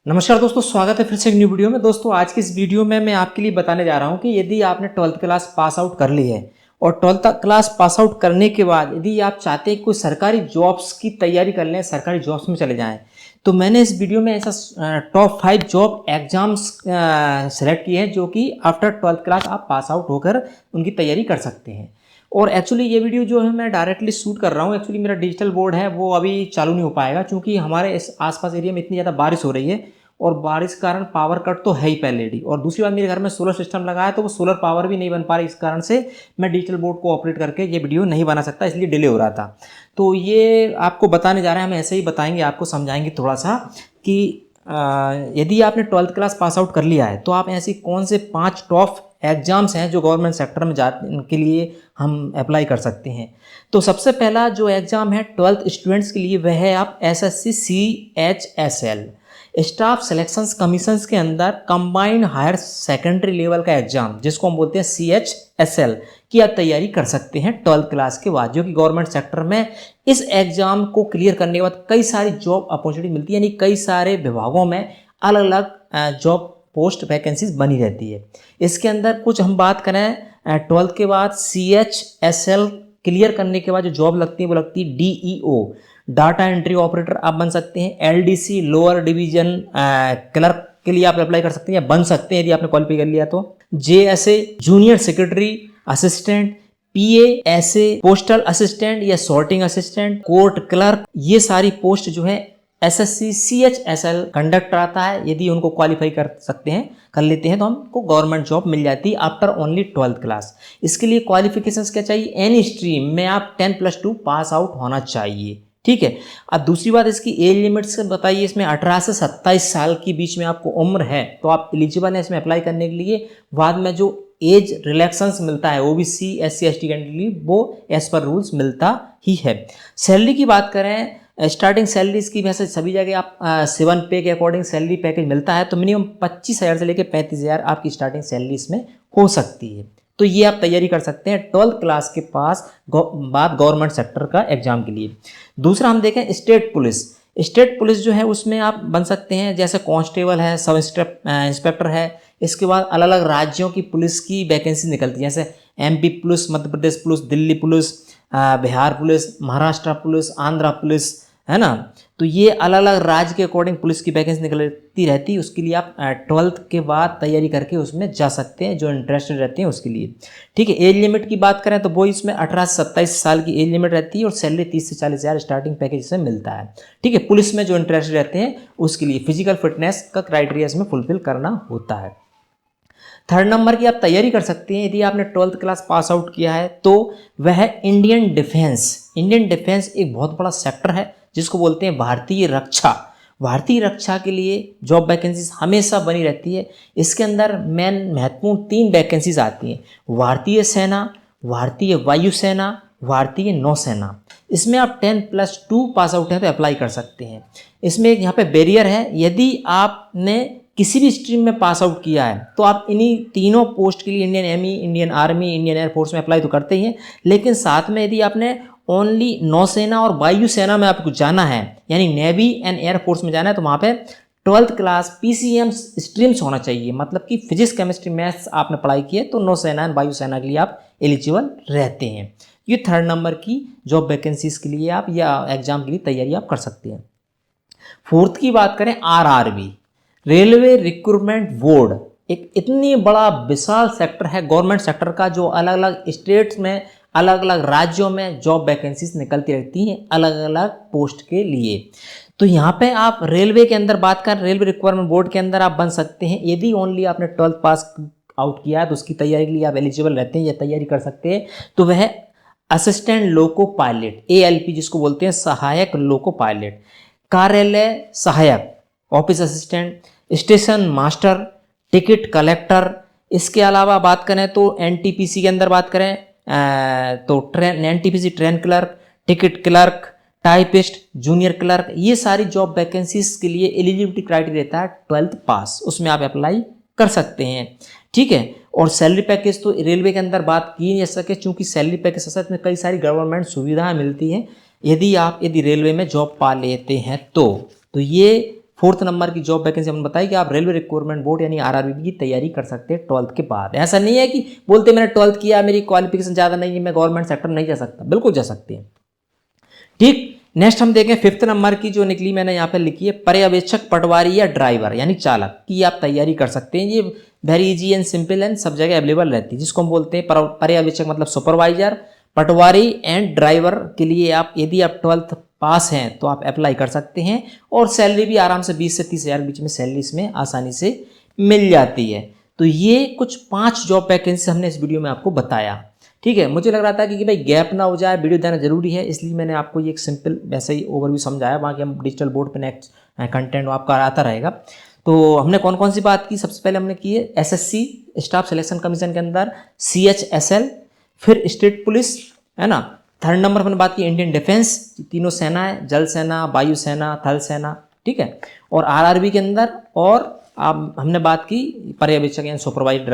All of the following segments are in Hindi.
नमस्कार दोस्तों, स्वागत है फिर से एक न्यू वीडियो में। दोस्तों आज की इस वीडियो में मैं आपके लिए बताने जा रहा हूं कि यदि आपने 12th क्लास पास आउट कर ली है और 12th क्लास पास आउट करने के बाद यदि आप चाहते हैं कोई सरकारी जॉब्स की तैयारी कर लें, सरकारी जॉब्स में चले जाएं, तो मैंने इस वीडियो में ऐसा टॉप 5 जॉब एग्जाम्स सेलेक्ट किए हैं जो कि आफ्टर 12th क्लास आप पास आउट होकर उनकी तैयारी कर सकते हैं। और एक्चुअली ये वीडियो जो है मैं डायरेक्टली शूट कर रहा हूँ। एक्चुअली मेरा डिजिटल बोर्ड है वो अभी चालू नहीं हो पाएगा क्योंकि हमारे इस आसपास एरिया में इतनी ज़्यादा बारिश हो रही है और बारिश के कारण पावर कट तो है ही पहले ही। और दूसरी बात, मेरे घर में सोलर सिस्टम लगा है तो वो सोलर पावर भी नहीं बन पा रही, इस कारण से मैं डिजिटल बोर्ड को ऑपरेट करके ये वीडियो नहीं बना सकता, इसलिए डिले हो रहा था। तो ये आपको बताने जा रहे हैं, हम ऐसे ही बताएंगे, आपको समझाएंगे थोड़ा सा कि यदि आपने 12th क्लास पास आउट कर लिया है तो आप ऐसी कौन से 5 टॉप एग्जाम्स हैं जो गवर्नमेंट सेक्टर में जाने के लिए हम अप्लाई कर सकते हैं। तो सबसे पहला जो एग्ज़ाम है 12th स्टूडेंट्स के लिए वह है आप SSC CHSL staff selections commissions के अंदर कंबाइंड हायर सेकेंडरी लेवल का एग्जाम, जिसको हम बोलते हैं CHSL की आप तैयारी कर सकते हैं 12th क्लास के बाद, जो कि गवर्नमेंट सेक्टर में इस एग्जाम को क्लियर करने के बाद कई सारी जॉब अपॉर्चुनिटी मिलती है, यानी कई सारे विभागों में अलग अलग जॉब पोस्ट वैकेंसीज बनी रहती है। इसके अंदर कुछ हम बात करें 12th के बाद CHSL क्लियर करने के बाद जो जॉब लगती है वो लगती है DEO, डाटा एंट्री ऑपरेटर आप बन सकते हैं। LDC लोअर डिवीजन क्लर्क के लिए आप अप्लाई कर सकते हैं या बन सकते हैं यदि आपने क्वालिफाई कर लिया तो। JSA junior secretary assistant, PASA postal assistant या सॉर्टिंग असिस्टेंट, कोर्ट क्लर्क, ये सारी पोस्ट जो है SSC CHSL कंडक्ट आता है। यदि उनको क्वालिफाई कर लेते हैं तो हमको गवर्नमेंट जॉब मिल जाती है आफ्टर ओनली 12th क्लास। इसके लिए क्वालिफिकेशंस क्या चाहिए? एनी स्ट्रीम में आप 10+2 पास आउट होना चाहिए, ठीक है। अब दूसरी बात, इसकी एज लिमिट्स बताइए। इसमें 18 से 27 साल के बीच में आपको उम्र है तो आप एलिजिबल हैं इसमें अप्लाई करने के लिए। बाद में जो एज रिलैक्सेंस मिलता है OBC SC ST कैंडिडेट के लिए वो एज पर रूल्स मिलता ही है। सैलरी की बात करें, स्टार्टिंग सैलरी इसकी वैसे सभी जगह आप 7 पे के अकॉर्डिंग सैलरी पैकेज मिलता है, तो मिनिमम 25,000 से लेकर 35,000 आपकी स्टार्टिंग सैलरी इसमें हो सकती है। तो ये आप तैयारी कर सकते हैं 12th क्लास के पास बाद गवर्नमेंट सेक्टर का एग्जाम के लिए। दूसरा हम देखें स्टेट पुलिस। स्टेट पुलिस जो है उसमें आप बन सकते हैं, जैसे कांस्टेबल है, सब इंस्पेक्टर है। इसके बाद अलग अलग राज्यों की पुलिस की वैकेंसी निकलती है, जैसे MP police, Madhya Pradesh police, Delhi police, Bihar police, Maharashtra police, Andhra police, है ना। तो ये अलग अलग राज्य के अकॉर्डिंग पुलिस की वैकेंसी निकलती रहती है। उसके लिए आप 12th के बाद तैयारी करके उसमें जा सकते हैं, जो इंटरेस्टेड रहते हैं उसके लिए, ठीक है। एज लिमिट की बात करें तो वो इसमें 18 से 27 साल की एज लिमिट रहती है और सैलरी 30 से 40,000 स्टार्टिंग पैकेज से मिलता है, ठीक है। पुलिस में जो इंटरेस्टेड रहते हैं उसके लिए फिजिकल फिटनेस का क्राइटेरिया इसमें फुलफिल करना होता है। थर्ड नंबर की आप तैयारी कर सकते हैं यदि आपने 12th क्लास पास आउट किया है तो वह है इंडियन डिफेंस। इंडियन डिफेंस एक बहुत बड़ा सेक्टर है जिसको बोलते हैं भारतीय रक्षा। भारतीय रक्षा के लिए जॉब वैकेंसीज हमेशा बनी रहती है। इसके अंदर मेन महत्वपूर्ण 3 वैकेंसीज आती हैं, भारतीय सेना, भारतीय वायुसेना, भारतीय नौसेना। इसमें आप 10+2 पास आउट हैं तो अप्लाई कर सकते हैं। इसमें यहाँ पे बैरियर है, यदि आपने किसी भी स्ट्रीम में पास आउट किया है तो आप इन्हीं तीनों पोस्ट के लिए Indian army, Indian army, Indian air force में अप्लाई तो करते ही हैं, लेकिन साथ में यदि आपने ओनली नौसेना और वायुसेना में आपको जाना है, यानी नेवी एंड एयरफोर्स में जाना है, तो वहाँ पे 12th क्लास PCM स्ट्रीम्स होना चाहिए, मतलब कि फिजिक्स केमिस्ट्री मैथ्स आपने पढ़ाई की है तो नौसेना एंड वायुसेना के लिए आप एलिजिबल रहते हैं। ये थर्ड नंबर की जॉब वैकेंसीज के लिए आप या एग्जाम के लिए तैयारी आप कर सकते हैं। फोर्थ की बात करें RRB, रेलवे रिक्रूटमेंट बोर्ड, एक इतनी बड़ा विशाल सेक्टर है गवर्नमेंट सेक्टर का, जो अलग अलग स्टेट्स में, अलग अलग राज्यों में जॉब वैकेंसीज निकलती रहती हैं अलग अलग पोस्ट के लिए। तो यहाँ पे आप रेलवे के अंदर बात करें, रेलवे रिक्वायरमेंट बोर्ड के अंदर आप बन सकते हैं यदि ओनली आपने 12th पास आउट किया है तो उसकी तैयारी के लिए आप एलिजिबल रहते हैं या तैयारी कर सकते हैं। तो वह असिस्टेंट लोको पायलट ALP जिसको बोलते हैं, सहायक लोको पायलट, कार्यालय सहायक, office assistant, station master, ticket collector. इसके अलावा बात करें तो NTPC के अंदर बात करें तो NTPC train clerk, ticket clerk, typist, junior clerk, ये सारी जॉब वैकेंसीज के लिए एलिजिबिलिटी क्राइटेरिया रहता है 12th पास, उसमें आप अप्लाई कर सकते हैं, ठीक है। और सैलरी पैकेज तो रेलवे के अंदर बात की नहीं जा सके, चूंकि सैलरी पैकेज के साथ में कई सारी गवर्नमेंट सुविधाएं मिलती हैं यदि रेलवे में जॉब पा लेते हैं तो ये 4th नंबर की जॉब वैकेंसी हमने बताई कि आप रेलवे रिक्रूटमेंट बोर्ड यानी आरआरबी की तैयारी कर सकते हैं 12th के बाद। ऐसा नहीं है कि बोलते मैंने 12th किया, मेरी क्वालिफिकेशन ज़्यादा नहीं है, मैं गवर्नमेंट सेक्टर नहीं जा सकता, बिल्कुल जा सकते हैं। ठीक, नेक्स्ट हम देखें 5th नंबर की जो निकली, मैंने यहाँ पे लिखी है पर्यवेक्षक, पटवारी या ड्राइवर यानी चालक की आप तैयारी कर सकते हैं। ये very easy and simple and सब जगह अवेलेबल रहती है, जिसको हम बोलते हैं पर्यवेक्षक मतलब सुपरवाइजर, पटवारी एंड ड्राइवर के लिए आप यदि आप 12th पास हैं तो आप अप्लाई कर सकते हैं, और सैलरी भी आराम से 20 से 30 हज़ार बीच में सैलरी इसमें आसानी से मिल जाती है। तो ये कुछ 5 जॉब वैकेंसी हमने इस वीडियो में आपको बताया। ठीक है, मुझे लग रहा था कि भाई गैप ना हो जाए, वीडियो देना जरूरी है, इसलिए मैंने आपको ये एक सिंपल वैसे ही ओवरव्यू समझाया। बाकी हम डिजिटल बोर्ड पे नेक्स्ट कंटेंट आपका आता रहेगा। तो हमने कौन कौन सी बात की, सबसे पहले हमने की है एसएससी स्टाफ सिलेक्शन कमीशन के अंदर सीएचएसएल, फिर स्टेट पुलिस, है ना। 3rd नंबर हमने बात की इंडियन डिफेंस, तीनों सेनाएं, जल सेना, वायु सेना, थल सेना, ठीक है। और आरआरबी के अंदर, और आप हमने बात की पर्यवेक्षक यानी सुपरवाइजर,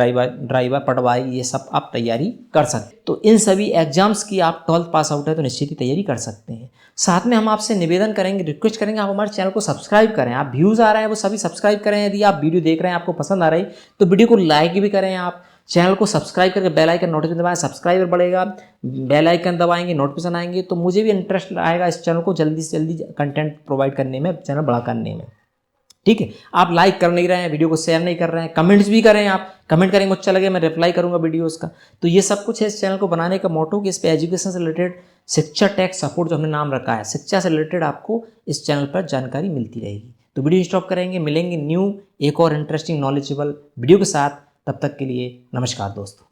ड्राइवर, पटवारी, ये सब आप तैयारी कर सकते हैं। तो इन सभी एग्जाम्स की आप 12th पास आउट है तो निश्चित ही तैयारी कर सकते हैं। साथ में हम आपसे निवेदन करेंगे, रिक्वेस्ट करेंगे, आप हमारे चैनल को सब्सक्राइब करें। आप व्यूज़ आ रहे हैं वो सभी सब्सक्राइब करें। यदि आप वीडियो देख रहे हैं, आपको पसंद आ रही तो वीडियो को लाइक भी करें। आप चैनल को सब्सक्राइब करके बेल आइकन नोटिफिकेशन दबाएं, सब्सक्राइबर बढ़ेगा, बेल आइकन दबाएंगे, नोटिफिकेशन आएंगे, तो मुझे भी इंटरेस्ट आएगा इस चैनल को जल्दी से जल्दी कंटेंट प्रोवाइड करने में, चैनल बड़ा करने में। ठीक है, आप लाइक कर नहीं रहे हैं, वीडियो को शेयर नहीं कर रहे हैं, कमेंट्स भी करें। आप कमेंट करेंगे, अच्छा लगे मैं रिप्लाई करूंगा वीडियोस का। तो ये सब कुछ है इस चैनल को बनाने का मोटो कि इस पे एजुकेशन से रिलेटेड, शिक्षा टेक सपोर्ट जो हमने नाम रखा है, शिक्षा से रिलेटेड आपको इस चैनल पर जानकारी मिलती रहेगी। तो वीडियो स्टॉप करेंगे, मिलेंगे न्यू एक और इंटरेस्टिंग नॉलेजेबल वीडियो के साथ। तब तक के लिए नमस्कार दोस्तों।